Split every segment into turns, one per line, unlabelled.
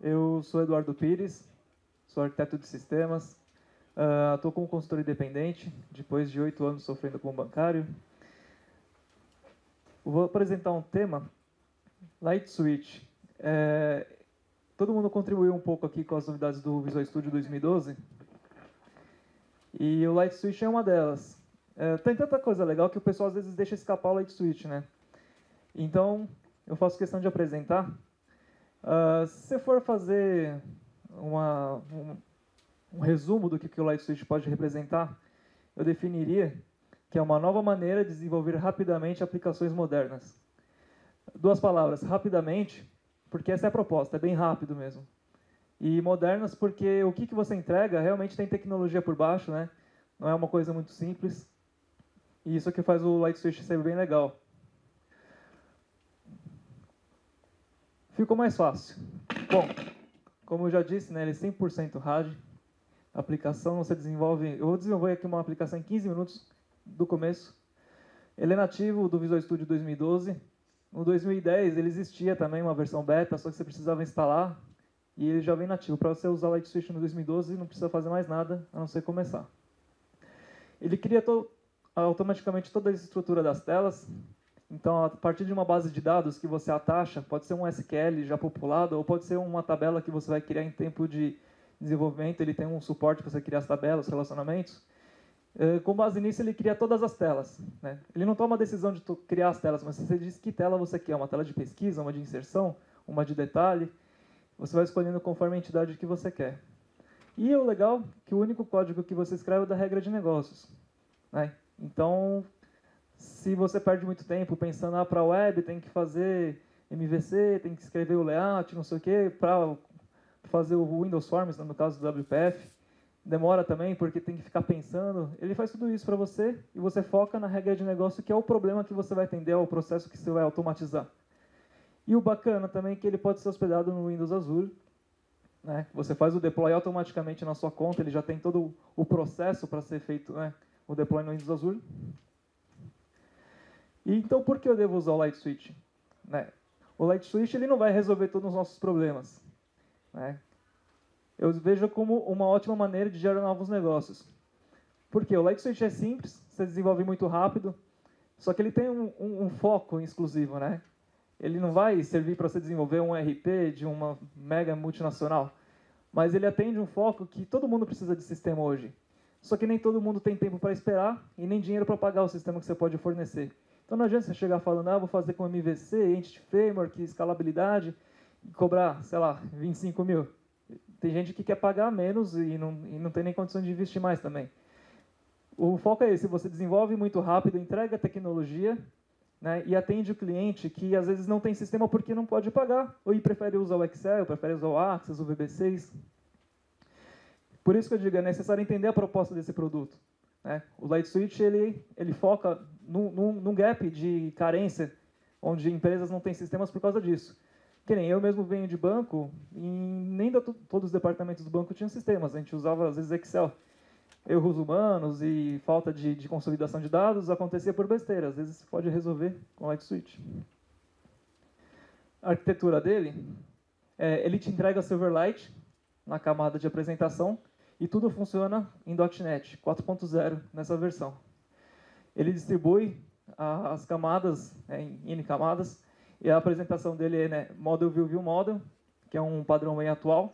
Eu sou Eduardo Pires, sou arquiteto de sistemas, estou como consultor independente, depois de 8 anos sofrendo como bancário. Vou apresentar um tema, Light Switch. Todo mundo contribuiu um pouco aqui com as novidades do Visual Studio 2012, e o Light Switch é uma delas. Tem tanta coisa legal que o pessoal às vezes deixa escapar o Light Switch, né? Então, eu faço questão de apresentar. Se você for fazer um resumo do que o Light Switch pode representar, eu definiria que é uma nova maneira de desenvolver rapidamente aplicações modernas. Duas palavras, rapidamente, porque essa é a proposta, é bem rápido mesmo. E modernas porque o que você entrega realmente tem tecnologia por baixo, né? Não é uma coisa muito simples. E isso que faz o Light Switch ser bem legal. Ficou mais fácil. Bom, como eu já disse, né, ele é 100% RAD. A aplicação você desenvolve... Eu vou desenvolver aqui uma aplicação em 15 minutos do começo. Ele é nativo do Visual Studio 2012. No 2010 ele existia também uma versão beta, só que você precisava instalar. E ele já vem nativo. Para você usar o Light Switch no 2012, não precisa fazer mais nada, a não ser começar. Ele cria automaticamente toda a estrutura das telas. Então, a partir de uma base de dados que você atacha, pode ser um SQL já populado, ou pode ser uma tabela que você vai criar em tempo de desenvolvimento. Ele tem um suporte para você criar as tabelas, os relacionamentos. Com base nisso, ele cria todas as telas, né? Ele não toma a decisão de criar as telas, mas você diz que tela você quer. Uma tela de pesquisa, uma de inserção, uma de detalhe. Você vai escolhendo conforme a entidade que você quer. E o legal é que o único código que você escreve é da regra de negócios, né? Então, se você perde muito tempo pensando, para a web tem que fazer MVC, tem que escrever o layout, não sei o quê, para fazer o Windows Forms, no caso do WPF, demora também porque tem que ficar pensando. Ele faz tudo isso para você e você foca na regra de negócio, que é o problema que você vai atender, é o processo que você vai automatizar. E o bacana também é que ele pode ser hospedado no Windows Azure, né? Você faz o deploy automaticamente na sua conta, ele já tem todo o processo para ser feito, né, o deploy no Windows Azure. E então, por que eu devo usar o Light Switch? Né? O Light Switch ele não vai resolver todos os nossos problemas, né? Eu vejo como uma ótima maneira de gerar novos negócios. Porque o Light Switch é simples, você desenvolve muito rápido, só que ele tem um foco exclusivo, né? Ele não vai servir para você desenvolver um RP de uma mega multinacional, mas ele atende um foco que todo mundo precisa de sistema hoje. Só que nem todo mundo tem tempo para esperar e nem dinheiro para pagar o sistema que você pode fornecer. Então não adianta você chegar falando, vou fazer com MVC, Entity Framework, escalabilidade, e cobrar, sei lá, 25 mil. Tem gente que quer pagar menos e não tem nem condição de investir mais também. O foco é esse, você desenvolve muito rápido, entrega tecnologia, né, e atende o cliente que às vezes não tem sistema porque não pode pagar, ou prefere usar o Excel, prefere usar o Access, o VB6. Por isso que eu digo, é necessário entender a proposta desse produto, né? O Light Switch ele foca num gap de carência, onde empresas não têm sistemas por causa disso. Que nem eu mesmo venho de banco, e nem todos os departamentos do banco tinham sistemas, a gente usava às vezes Excel. Erros humanos e falta de consolidação de dados acontecia por besteira, às vezes pode resolver com o Light Switch. A arquitetura dele, ele te entrega Silverlight na camada de apresentação e tudo funciona em .NET 4.0 nessa versão. Ele distribui as camadas em N camadas e a apresentação dele é, né, Model View View Model, que é um padrão bem atual.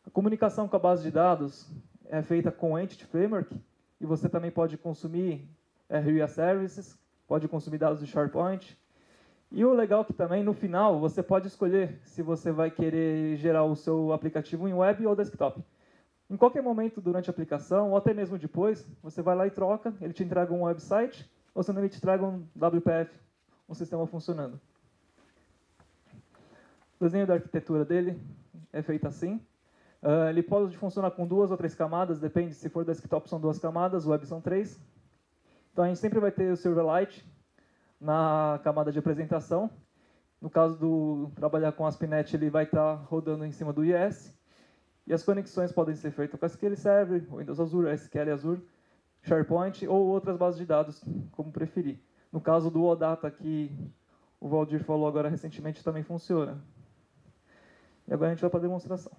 A comunicação com a base de dados é feita com Entity Framework e você também pode consumir RIA Services, pode consumir dados do SharePoint. E o legal é que também, no final, você pode escolher se você vai querer gerar o seu aplicativo em web ou desktop. Em qualquer momento durante a aplicação, ou até mesmo depois, você vai lá e troca, ele te entrega um website, ou senão ele te entrega um WPF, um sistema funcionando. O desenho da arquitetura dele é feito assim. Ele pode funcionar com 2 ou 3 camadas, depende, se for desktop são 2 camadas, web são 3. Então a gente sempre vai ter o Silverlight na camada de apresentação. No caso do trabalhar com ASP.NET, ele vai estar rodando em cima do IS. E as conexões podem ser feitas com SQL Server, Windows Azure, SQL Azure, SharePoint ou outras bases de dados, como preferir. No caso do OData, que o Valdir falou agora recentemente, também funciona. E agora a gente vai para a demonstração.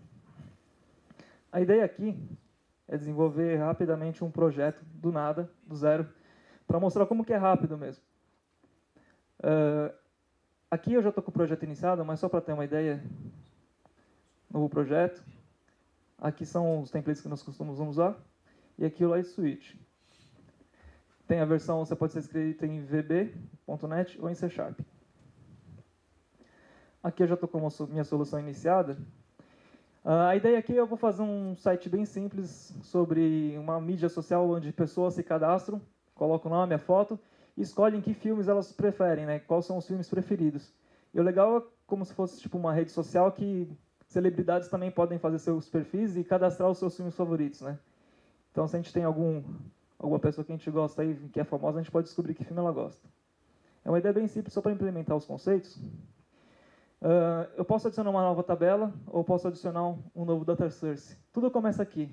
A ideia aqui é desenvolver rapidamente um projeto do nada, do zero, para mostrar como que é rápido mesmo. Aqui eu já estou com o projeto iniciado, mas só para ter uma ideia, novo projeto. Aqui são os templates que nós costumamos usar. E aqui o Light Switch. Tem a versão, você pode ser escrito em VB.NET ou em C#. Aqui eu já estou com a minha solução iniciada. A ideia aqui é eu vou fazer um site bem simples sobre uma mídia social onde pessoas se cadastram, colocam o nome, a foto, e escolhem que filmes elas preferem, né? Quais são os filmes preferidos. E o legal é como se fosse tipo uma rede social que celebridades também podem fazer seus perfis e cadastrar os seus filmes favoritos, né? Então, se a gente tem alguma pessoa que a gente gosta aí, que é famosa, a gente pode descobrir que filme ela gosta. É uma ideia bem simples, só para implementar os conceitos. Eu posso adicionar uma nova tabela, ou posso adicionar um novo data source. Tudo começa aqui.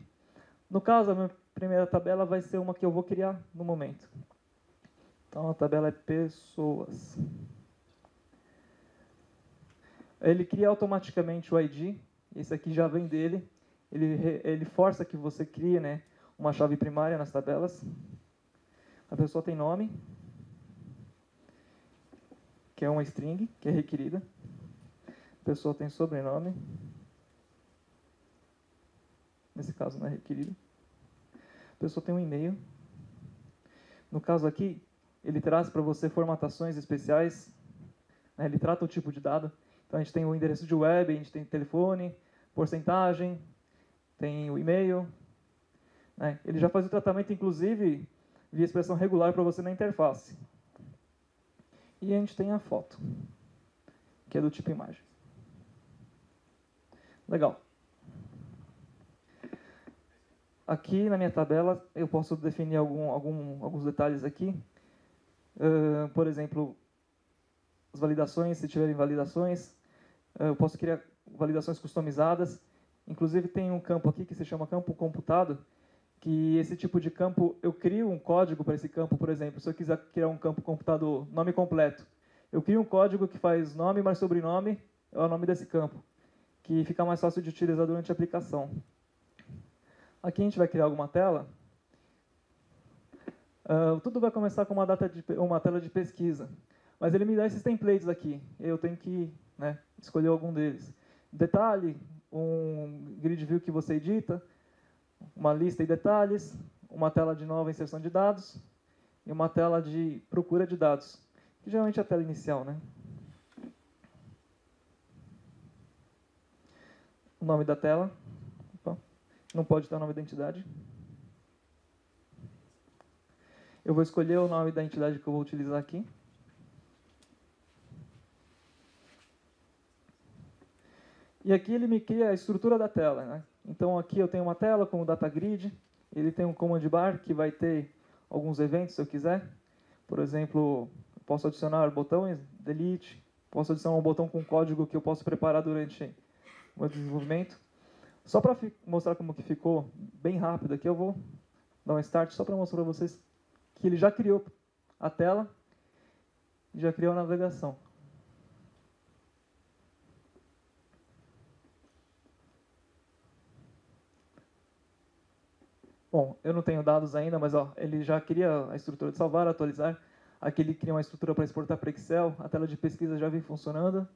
No caso, a minha primeira tabela vai ser uma que eu vou criar no momento. Então, a tabela é pessoas. Ele cria automaticamente o ID. Esse aqui já vem dele. Ele força que você crie, né, uma chave primária nas tabelas. A pessoa tem nome, que é uma string, que é requerida. A pessoa tem sobrenome. Nesse caso, não é requerido. A pessoa tem um e-mail. No caso aqui, ele traz para você formatações especiais. Né, ele trata o tipo de dado. Então, a gente tem o endereço de web, a gente tem telefone, porcentagem, tem o e-mail. Né? Ele já faz o tratamento, inclusive, via expressão regular para você na interface. E a gente tem a foto, que é do tipo imagem. Legal. Aqui na minha tabela, eu posso definir alguns detalhes aqui. Por exemplo, as validações, se tiverem validações. Eu posso criar validações customizadas. Inclusive, tem um campo aqui que se chama campo computado, que esse tipo de campo, eu crio um código para esse campo, por exemplo. Se eu quiser criar um campo computado, nome completo, eu crio um código que faz nome mais sobrenome, é o nome desse campo, que fica mais fácil de utilizar durante a aplicação. Aqui a gente vai criar alguma tela. Tudo vai começar com uma tela de pesquisa. Mas ele me dá esses templates aqui. Eu tenho que, né, escolher algum deles. Detalhe, um grid view que você edita, uma lista e detalhes, uma tela de nova inserção de dados e uma tela de procura de dados, que geralmente é a tela inicial, né? O nome da tela. Opa, não pode ter o nome da entidade. Eu vou escolher o nome da entidade que eu vou utilizar aqui. E aqui ele me cria a estrutura da tela, né? Então aqui eu tenho uma tela com o data grid, ele tem um command bar que vai ter alguns eventos se eu quiser. Por exemplo, posso adicionar botões, delete, posso adicionar um botão com código que eu posso preparar durante o meu desenvolvimento. Só para mostrar como que ficou bem rápido aqui, eu vou dar um start só para mostrar para vocês que ele já criou a tela e já criou a navegação. Bom, eu não tenho dados ainda, mas ó, ele já cria a estrutura de salvar, atualizar. Aqui ele cria uma estrutura para exportar para Excel. A tela de pesquisa já vem funcionando.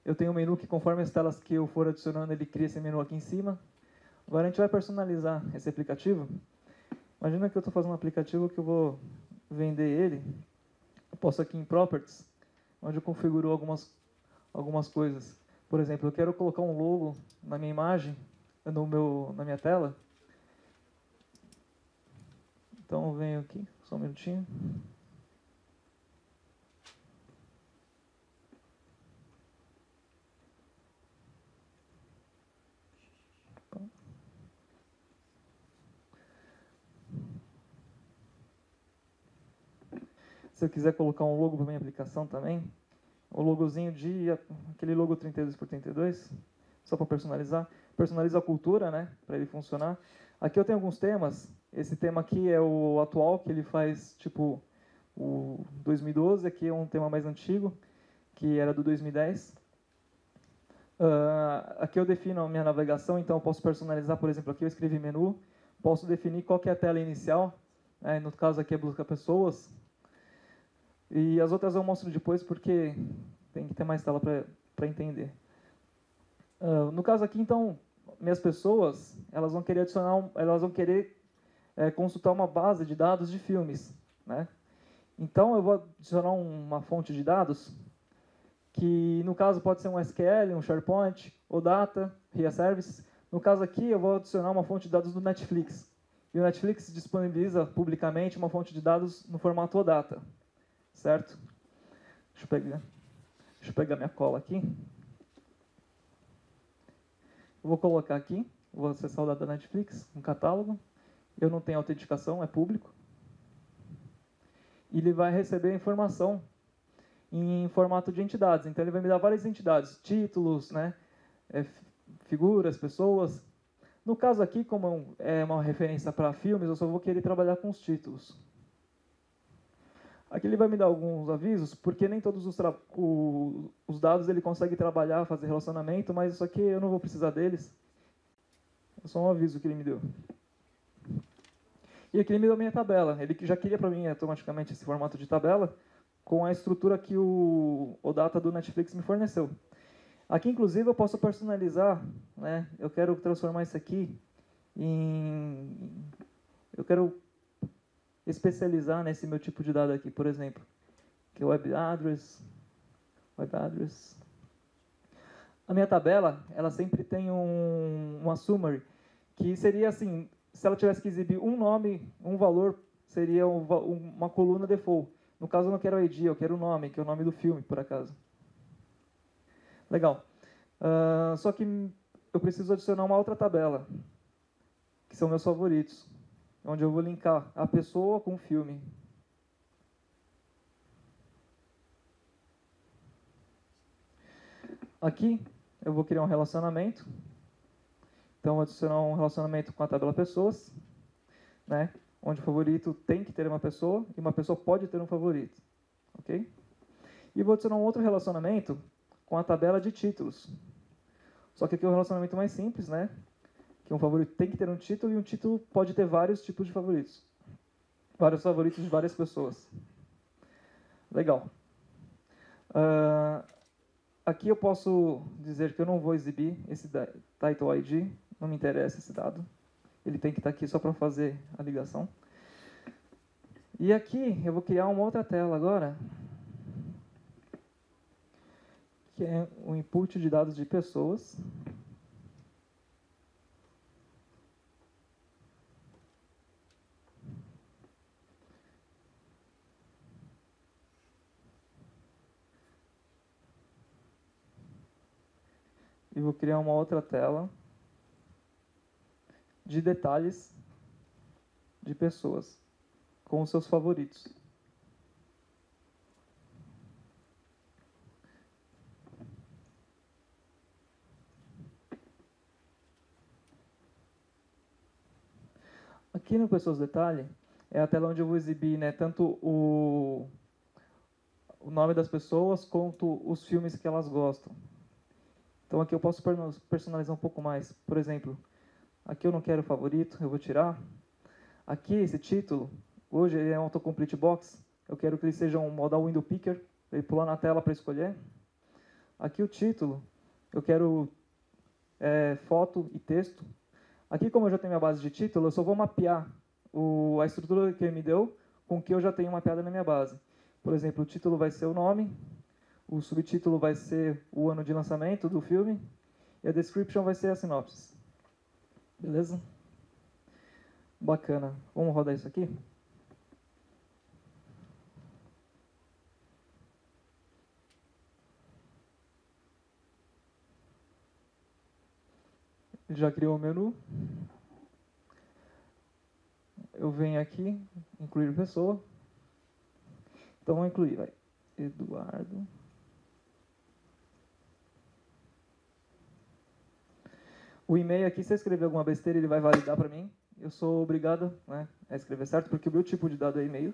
Eu tenho um menu que, conforme as telas que eu for adicionando, ele cria esse menu aqui em cima. Agora a gente vai personalizar esse aplicativo. Imagina que eu estou fazendo um aplicativo que eu vou vender ele. Eu posso aqui em Properties, onde eu configuro algumas coisas. Por exemplo, eu quero colocar um logo na minha imagem, na minha tela. Então eu venho aqui, só um minutinho. Se eu quiser colocar um logo para minha aplicação também, o logozinho aquele logo 32x32, só para personalizar. Personaliza a cultura, né, para ele funcionar. Aqui eu tenho alguns temas. Esse tema aqui é o atual, que ele faz tipo o 2012. Aqui é um tema mais antigo, que era do 2010. Aqui eu defino a minha navegação, então eu posso personalizar, por exemplo, aqui eu escrevi menu, posso definir qual que é a tela inicial, no caso aqui é busca pessoas, e as outras eu mostro depois porque tem que ter mais tela para entender. No caso aqui, então, minhas pessoas, elas vão querer consultar uma base de dados de filmes, né? Então eu vou adicionar uma fonte de dados que no caso pode ser um SQL, um SharePoint, OData, RIA Services. No caso aqui eu vou adicionar uma fonte de dados do Netflix. E o Netflix disponibiliza publicamente uma fonte de dados no formato OData, certo? Deixa eu pegar minha cola aqui. Eu vou colocar aqui, vou acessar o dado da Netflix, um catálogo. Eu não tenho autenticação, é público. E ele vai receber a informação em formato de entidades. Então, ele vai me dar várias entidades, títulos, né, figuras, pessoas. No caso aqui, como é uma referência para filmes, eu só vou querer trabalhar com os títulos. Aqui ele vai me dar alguns avisos, porque nem todos os dados ele consegue trabalhar, fazer relacionamento, mas isso aqui eu não vou precisar deles. É só um aviso que ele me deu. E aqui ele me deu a minha tabela. Ele já queria para mim automaticamente esse formato de tabela, com a estrutura que o OData do Netflix me forneceu. Aqui, inclusive, eu posso personalizar, né? Eu quero transformar isso aqui eu quero especializar nesse meu tipo de dado aqui, por exemplo, que é web address. A minha tabela, ela sempre tem uma summary, que seria assim, se ela tivesse que exibir um nome, um valor, seria uma coluna default. No caso, eu não quero ID, eu quero o nome, que é o nome do filme, por acaso. Legal. Só que eu preciso adicionar uma outra tabela, que são meus favoritos, onde eu vou linkar a pessoa com o filme. Aqui, eu vou criar um relacionamento. Então, eu vou adicionar um relacionamento com a tabela pessoas, né? Onde o favorito tem que ter uma pessoa e uma pessoa pode ter um favorito. Ok? E vou adicionar um outro relacionamento com a tabela de títulos. Só que aqui é um relacionamento mais simples, né? Que um favorito tem que ter um título e um título pode ter vários tipos de favoritos. Vários favoritos de várias pessoas. Legal. Aqui eu posso dizer que eu não vou exibir esse title ID, não me interessa esse dado. Ele tem que estar aqui só para fazer a ligação. E aqui eu vou criar uma outra tela agora, que é o input de dados de pessoas. E vou criar uma outra tela de detalhes de pessoas com os seus favoritos. Aqui no Pessoas Detalhe é a tela onde eu vou exibir, né, tanto o nome das pessoas quanto os filmes que elas gostam. Então aqui eu posso personalizar um pouco mais. Por exemplo, aqui eu não quero favorito, eu vou tirar. Aqui esse título, hoje ele é um autocomplete box, eu quero que ele seja um modal window picker, ele pular na tela para escolher. Aqui o título, eu quero foto e texto. Aqui, como eu já tenho minha base de título, eu só vou mapear a estrutura que ele me deu com o que eu já tenho mapeado na minha base. Por exemplo, o título vai ser o nome, o subtítulo vai ser o ano de lançamento do filme e a description vai ser a sinopse. Beleza? Bacana. Vamos rodar isso aqui? Ele já criou o menu. Eu venho aqui, incluir pessoa. Então, vou incluir, vai. Eduardo. O e-mail aqui, se eu escrever alguma besteira, ele vai validar para mim. Eu sou obrigado, né, a escrever certo, porque o meu tipo de dado é e-mail.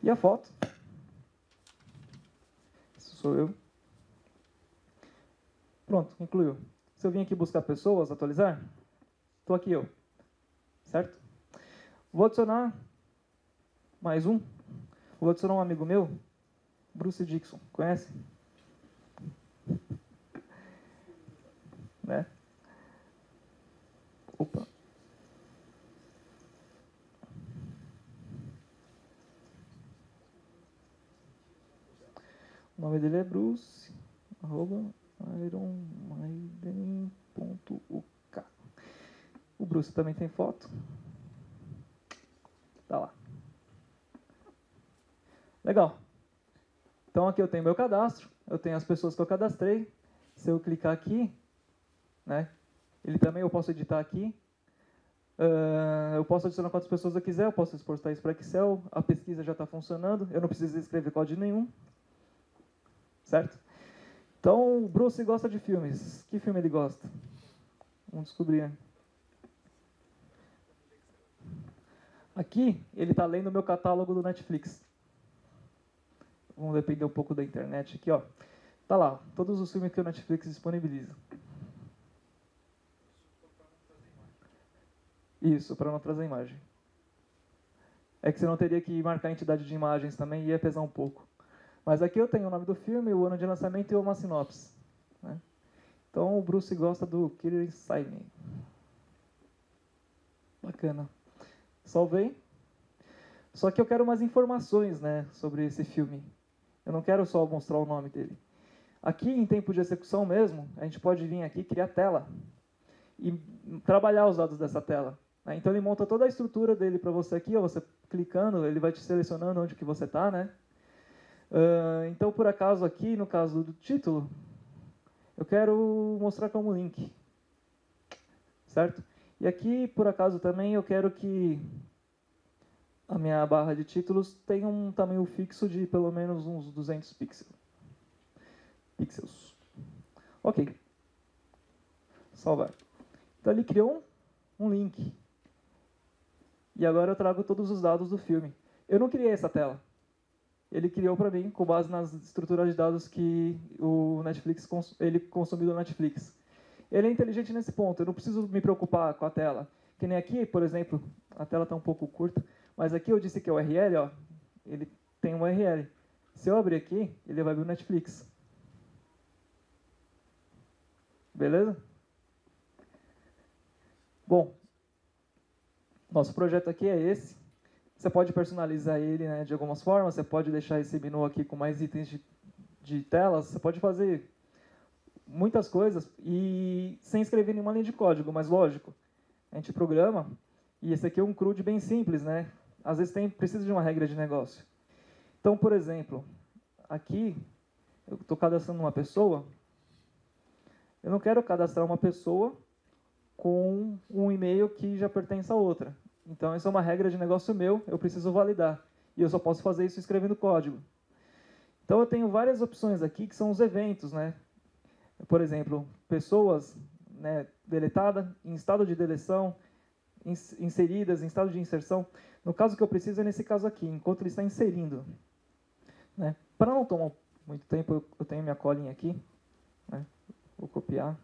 E a foto. Isso sou eu. Pronto, incluiu. Se eu vim aqui buscar pessoas, atualizar, estou aqui eu. Certo? Vou adicionar mais um. Vou adicionar um amigo meu, Bruce Dixon. Conhece? Né? Opa. O nome dele é Bruce, @ironmaiden.uk. O Bruce também tem foto. Tá lá. Legal. Então aqui eu tenho meu cadastro, eu tenho as pessoas que eu cadastrei. Se eu clicar aqui, né, ele também eu posso editar aqui. Eu posso adicionar quantas pessoas eu quiser, eu posso exportar isso para Excel. A pesquisa já está funcionando, eu não preciso escrever código nenhum. Certo? Então, o Bruce gosta de filmes. Que filme ele gosta? Vamos descobrir. Aqui, ele está lendo o meu catálogo do Netflix. Vamos depender um pouco da internet aqui, ó. Tá lá, todos os filmes que o Netflix disponibiliza. Isso, para não trazer imagem. É que você não teria que marcar a entidade de imagens também, ia pesar um pouco. Mas aqui eu tenho o nome do filme, o ano de lançamento e uma sinopse. Né? Então o Bruce gosta do Killer Inside Me. Bacana. Salvei. Só que eu quero mais informações, né, sobre esse filme. Eu não quero só mostrar o nome dele. Aqui, em tempo de execução mesmo, a gente pode vir aqui, criar tela e trabalhar os dados dessa tela. Né? Então ele monta toda a estrutura dele para você aqui, ó, você clicando, ele vai te selecionando onde que você está, né? Então, por acaso, aqui, no caso do título, eu quero mostrar como link. Certo? E aqui, por acaso, também eu quero que a minha barra de títulos tenha um tamanho fixo de pelo menos uns 200 pixels. Ok. Salvar. Então, ele criou um link. E agora eu trago todos os dados do filme. Eu não criei essa tela. Ele criou para mim com base nas estruturas de dados que o Netflix ele consumiu do Netflix. Ele é inteligente nesse ponto, eu não preciso me preocupar com a tela. Que nem aqui, por exemplo, a tela está um pouco curta, mas aqui eu disse que é o URL, ó, ele tem um URL. Se eu abrir aqui, ele vai abrir o Netflix. Beleza? Bom, nosso projeto aqui é esse. Você pode personalizar ele, né, de algumas formas, você pode deixar esse menu aqui com mais itens de telas, você pode fazer muitas coisas e sem escrever nenhuma linha de código, mas lógico, a gente programa e esse aqui é um CRUD bem simples, né? Às vezes precisa de uma regra de negócio. Então, por exemplo, aqui eu estou cadastrando uma pessoa, eu não quero cadastrar uma pessoa com um e-mail que já pertence a outra. Então, isso é uma regra de negócio meu, eu preciso validar. E eu só posso fazer isso escrevendo código. Então, eu tenho várias opções aqui, que são os eventos, né? Por exemplo, pessoas, né, deletadas, em estado de deleção, inseridas, em estado de inserção. No caso que eu preciso é nesse caso aqui, enquanto ele está inserindo. Né? Para não tomar muito tempo, eu tenho minha colinha aqui. Né? Vou copiar.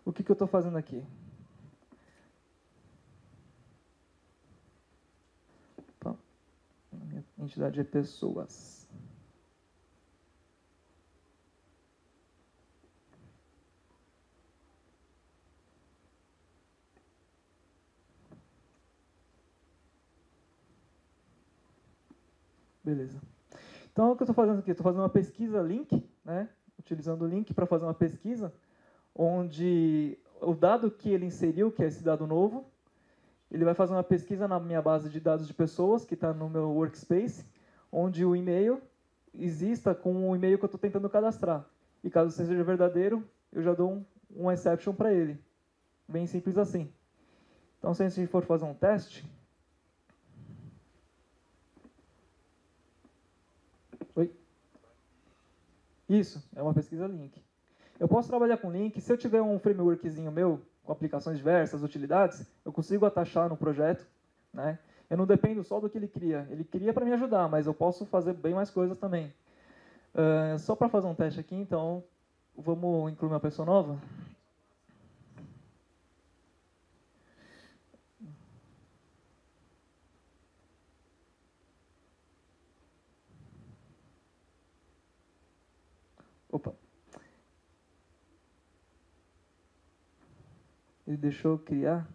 O que eu estou fazendo aqui? A minha entidade é pessoas. Beleza. Então, o que eu estou fazendo aqui? Estou fazendo uma pesquisa link, né? Utilizando o link para fazer uma pesquisa, onde o dado que ele inseriu, que é esse dado novo, ele vai fazer uma pesquisa na minha base de dados de pessoas, que está no meu workspace, onde o e-mail exista com o e-mail que eu estou tentando cadastrar. E caso seja verdadeiro, eu já dou um exception para ele. Bem simples assim. Então, se a gente for fazer um teste... Oi? Isso, é uma pesquisa link. Eu posso trabalhar com link, se eu tiver um frameworkzinho meu, com aplicações diversas, utilidades, eu consigo atachar no projeto, né? Eu não dependo só do que ele cria. Ele cria para me ajudar, mas eu posso fazer bem mais coisas também. Só para fazer um teste aqui, então, vamos incluir uma pessoa nova. Opa. Ele deixou eu criar.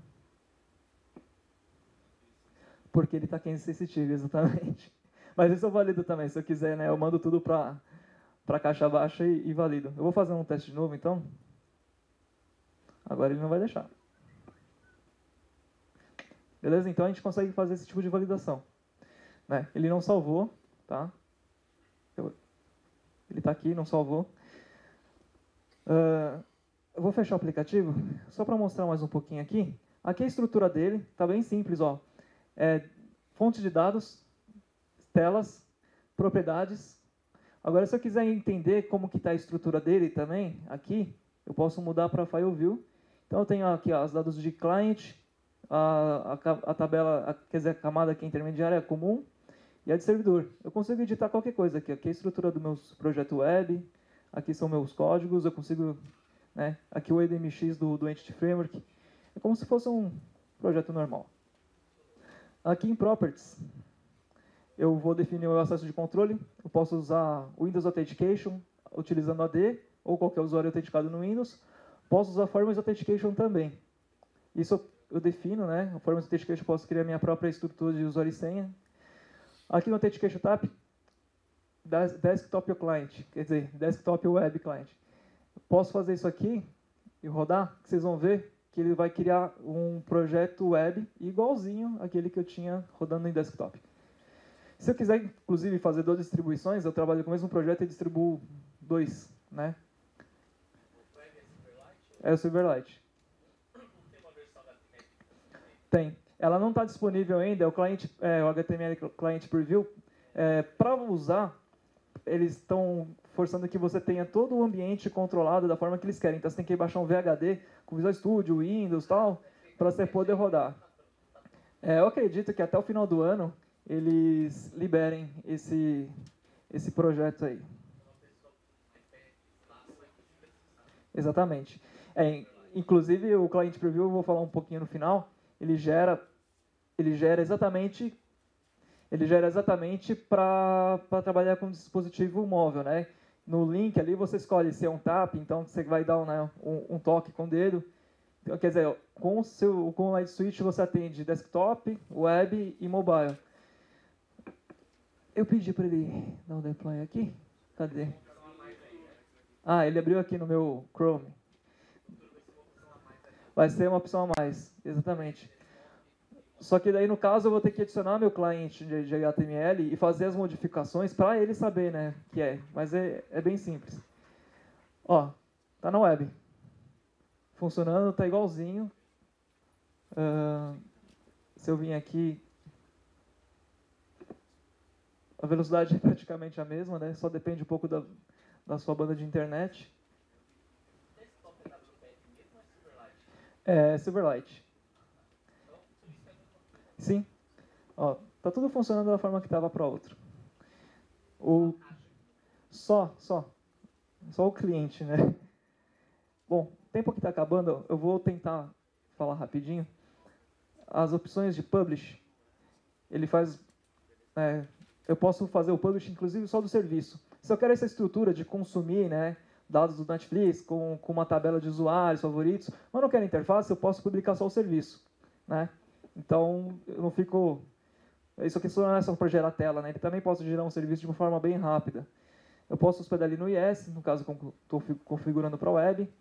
Porque ele está case sensitive, exatamente. Mas isso eu valido também. Se eu quiser, né, eu mando tudo para a caixa baixa e valido. Eu vou fazer um teste de novo, então. Agora ele não vai deixar. Beleza? Então a gente consegue fazer esse tipo de validação. Né? Ele não salvou, tá? Ele está aqui, não salvou. Eu vou fechar o aplicativo, só para mostrar mais um pouquinho aqui. Aqui a estrutura dele, está bem simples, ó. Fonte de dados, telas, propriedades. Agora, se eu quiser entender como que está a estrutura dele também, aqui, eu posso mudar para File View. Então, eu tenho aqui ó, os dados de client, a tabela, quer dizer, a camada aqui intermediária comum e a de servidor. Eu consigo editar qualquer coisa aqui. Aqui é a estrutura do meu projeto web, aqui são meus códigos, eu consigo... Né, aqui o EDMX do Entity Framework. É como se fosse um projeto normal. Aqui em Properties, eu vou definir o acesso de controle. Eu posso usar o Windows Authentication, utilizando AD, ou qualquer usuário autenticado no Windows. Posso usar Forms Authentication também. Isso eu defino, né? O Forms Authentication eu posso criar minha própria estrutura de usuário e senha. Aqui no Authentication Tab, Desktop Client, quer dizer, Desktop Web Client. Posso fazer isso aqui e rodar, que vocês vão ver que ele vai criar um projeto web igualzinho àquele que eu tinha rodando em desktop. Se eu quiser, inclusive, fazer 2 distribuições, eu trabalho com o mesmo projeto e distribuo 2, né? É o Silverlight. Tem. Ela não está disponível ainda, é o HTML Client Preview. Para usar, eles estão forçando que você tenha todo o ambiente controlado da forma que eles querem. Então, você tem que baixar um VHD com Visual Studio, Windows e tal, para você poder rodar. Eu acredito que até o final do ano eles liberem esse projeto aí. Exatamente. Inclusive, o Client Preview, eu vou falar um pouquinho no final, ele gera exatamente para trabalhar com dispositivo móvel, né? No link ali você escolhe se é um tap, então você vai dar um toque com o dedo. Então, quer dizer, com o Light Switch você atende desktop, web e mobile. Eu pedi para ele dar um deploy aqui. Cadê? Ah, ele abriu aqui no meu Chrome. Vai ser uma opção a mais, exatamente. Só que daí, no caso, eu vou ter que adicionar meu cliente de HTML e fazer as modificações para ele saber, né, que é. Mas é bem simples. Ó, tá na web. Funcionando, tá igualzinho. Se eu vim aqui, a velocidade é praticamente a mesma, né? Só depende um pouco da sua banda de internet. É Silverlight. Sim. Ó, tá tudo funcionando da forma que estava para outro. Só o cliente, né? Bom, o tempo que está acabando, eu vou tentar falar rapidinho. As opções de publish, ele faz... eu posso fazer o publish, inclusive, só do serviço. Se eu quero essa estrutura de consumir, né, dados do Netflix com uma tabela de usuários, favoritos, mas não quero interface, eu posso publicar só o serviço, né? Então, eu não fico... Isso aqui não é só para gerar tela, né? Ele também posso gerar um serviço de uma forma bem rápida. Eu posso hospedar ali no IS, no caso, estou configurando para a web.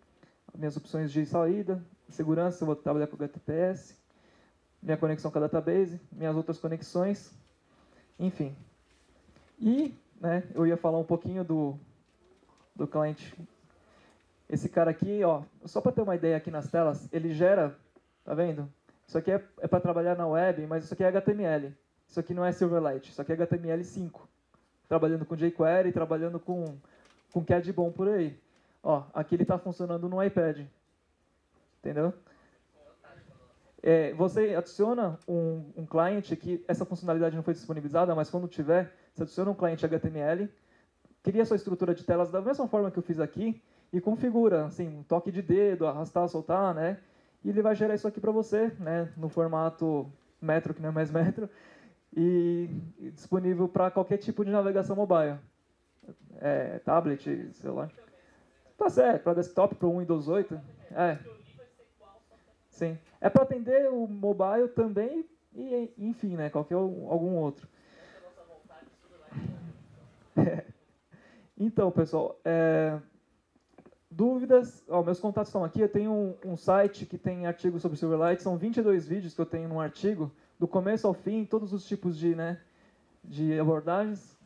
Minhas opções de saída, segurança, eu vou trabalhar com o HTTPS. Minha conexão com a database, minhas outras conexões. Enfim. E, né, eu ia falar um pouquinho do cliente. Esse cara aqui, ó, só para ter uma ideia aqui nas telas, ele gera, tá vendo? Isso aqui é para trabalhar na web, mas isso aqui é HTML. Isso aqui não é Silverlight, isso aqui é HTML5. Trabalhando com jQuery, trabalhando com o que é de bom por aí. Ó, aqui ele está funcionando no iPad. Entendeu? Você adiciona um client que essa funcionalidade não foi disponibilizada, mas quando tiver, você adiciona um cliente HTML, cria sua estrutura de telas da mesma forma que eu fiz aqui e configura, assim, um toque de dedo, arrastar, soltar, né? E ele vai gerar isso aqui para você, né? No formato metro, que não é mais metro, e disponível para qualquer tipo de navegação mobile. Tablet, celular. Tá certo, para desktop, para o Windows 8. Sim. É para atender o mobile também e, enfim, né? Qualquer algum outro. Então, pessoal, dúvidas? Meus contatos estão aqui. Eu tenho um site que tem artigos sobre Silverlight. São 22 vídeos que eu tenho num artigo, do começo ao fim, todos os tipos de abordagens.